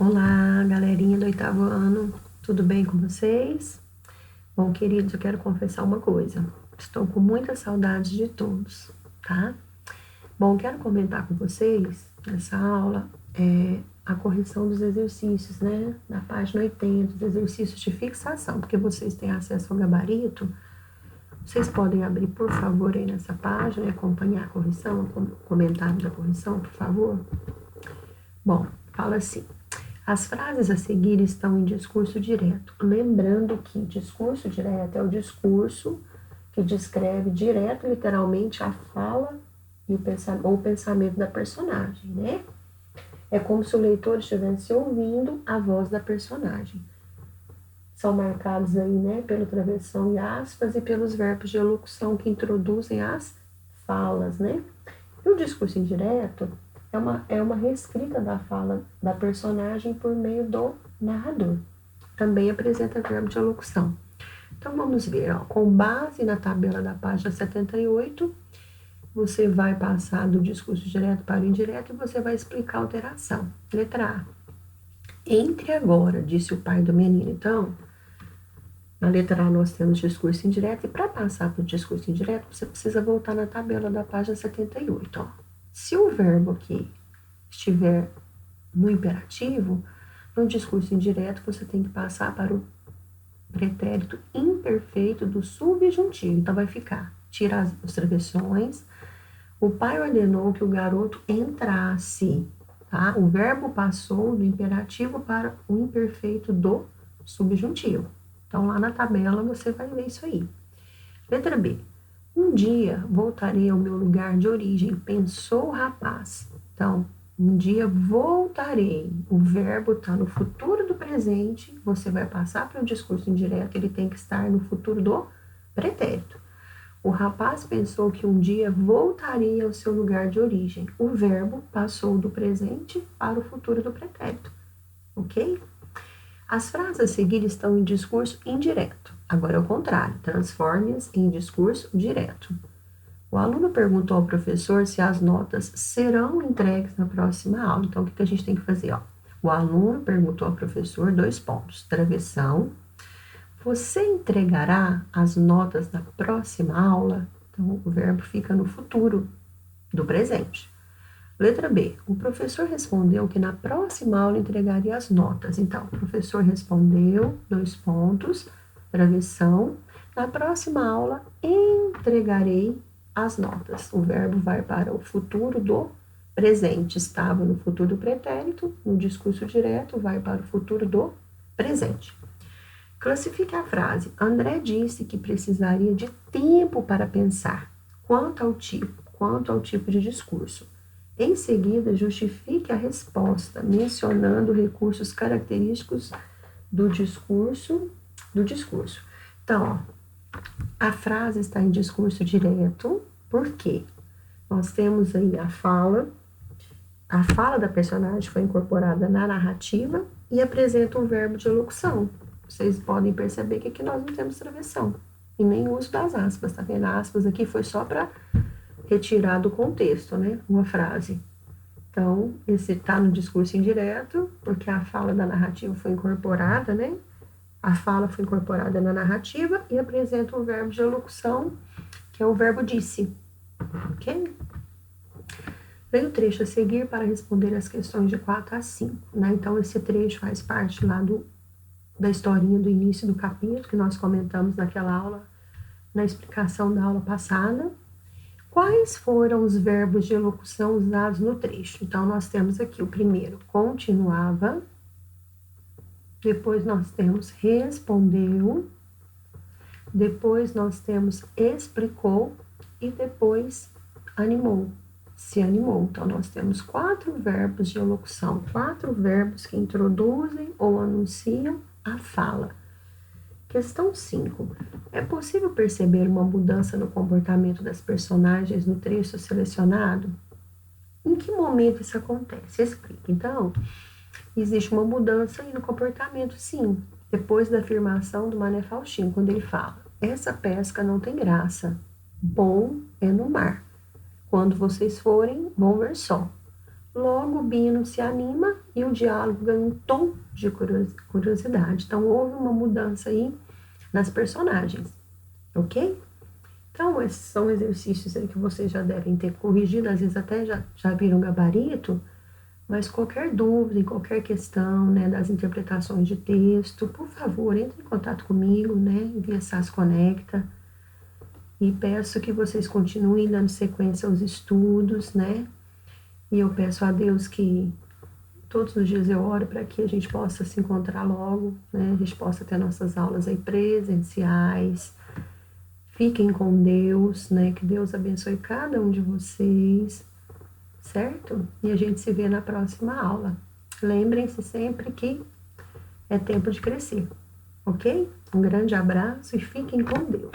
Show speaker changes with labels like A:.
A: Olá, galerinha do oitavo ano, tudo bem com vocês? Bom, queridos, eu quero confessar uma coisa. Estou com muita saudade de todos, tá? Bom, quero comentar com vocês nessa aula a correção dos exercícios, né? Na página 80, os exercícios de fixação, porque vocês têm acesso ao gabarito. Vocês podem abrir, por favor, aí nessa página e acompanhar a correção, o comentário da correção, por favor? Bom, fala assim. As frases a seguir estão em discurso direto. Lembrando que discurso direto é o discurso que descreve direto, literalmente, a fala e o pensamento da personagem, né? É como se o leitor estivesse ouvindo a voz da personagem. São marcados aí, né, pelo travessão e aspas e pelos verbos de elocução que introduzem as falas, né? E o discurso indireto é uma reescrita da fala da personagem por meio do narrador. Também apresenta verbo de elocução. Então vamos ver, ó, com base na tabela da página 78, você vai passar do discurso direto para o indireto e você vai explicar a alteração. Letra A. Entre agora, disse o pai do menino. Então, na letra A nós temos discurso indireto, e para passar para o discurso indireto, você precisa voltar na tabela da página 78. Ó. Se o verbo aqui estiver no imperativo, no discurso indireto você tem que passar para o pretérito imperfeito do subjuntivo. Então vai ficar, tira as travessões. O pai ordenou que o garoto entrasse. Tá? O verbo passou do imperativo para o imperfeito do subjuntivo. Então, lá na tabela você vai ver isso aí. Letra B. Um dia voltarei ao meu lugar de origem, pensou o rapaz. Então, um dia voltarei. O verbo está no futuro do presente. Você vai passar para o discurso indireto, ele tem que estar no futuro do pretérito. O rapaz pensou que um dia voltaria ao seu lugar de origem. O verbo passou do presente para o futuro do pretérito. Ok? As frases a seguir estão em discurso indireto. Agora é o contrário, transforme-as em discurso direto. O aluno perguntou ao professor se as notas serão entregues na próxima aula. Então, o que a gente tem que fazer? Ó? O aluno perguntou ao professor, 2 pontos, travessão. Você entregará as notas na próxima aula? Então, o verbo fica no futuro do presente. Letra B. O professor respondeu que na próxima aula entregaria as notas. Então, o professor respondeu, 2 pontos, travessão. Na próxima aula, entregarei as notas. O verbo vai para o futuro do presente. Estava no futuro do pretérito, no discurso direto, vai para o futuro do presente. Classifique a frase. André disse que precisaria de tempo para pensar. Quanto ao tipo de discurso. Em seguida, justifique a resposta, mencionando recursos característicos do discurso. Então, ó, a frase está em discurso direto, porque nós temos aí a fala da personagem foi incorporada na narrativa e apresenta um verbo de elocução. Vocês podem perceber que aqui nós não temos travessão e nem uso das aspas, tá vendo? Aspas aqui foi só para retirar do contexto, né? Uma frase. Então, esse tá no discurso indireto, porque a fala da narrativa foi incorporada, né? A fala foi incorporada na narrativa e apresenta um verbo de elocução, que é o verbo disse. Ok? Vem o trecho a seguir para responder as questões de 4 a 5, né? Então, esse trecho faz parte lá da historinha do início do capítulo, que nós comentamos naquela aula, na explicação da aula passada. Quais foram os verbos de elocução usados no trecho? Então, nós temos aqui o primeiro, continuava. Depois, nós temos respondeu. Depois, nós temos explicou. E depois, animou. Se animou. Então, nós temos 4 verbos de elocução. 4 verbos que introduzem ou anunciam a fala. Questão 5. É possível perceber uma mudança no comportamento das personagens no trecho selecionado? Em que momento isso acontece? Explique. Então, existe uma mudança aí no comportamento, sim. Depois da afirmação do Mané Faustino, quando ele fala: essa pesca não tem graça, bom é no mar. Quando vocês forem, vão ver só. logo o Bino se anima e o diálogo ganha um tom de curiosidade. Então, houve uma mudança aí nas personagens, ok? Então, esses são exercícios aí que vocês já devem ter corrigido, às vezes até já viram gabarito, mas qualquer dúvida, qualquer questão, né, das interpretações de texto, por favor, entre em contato comigo, né, via SAS Conecta, e peço que vocês continuem dando sequência aos estudos, né, e eu peço a Deus que todos os dias eu oro para que a gente possa se encontrar logo, né, a gente possa ter nossas aulas aí presenciais. Fiquem com Deus, né, que Deus abençoe cada um de vocês, certo? E a gente se vê na próxima aula. Lembrem-se sempre que é tempo de crescer, ok? Um grande abraço e fiquem com Deus.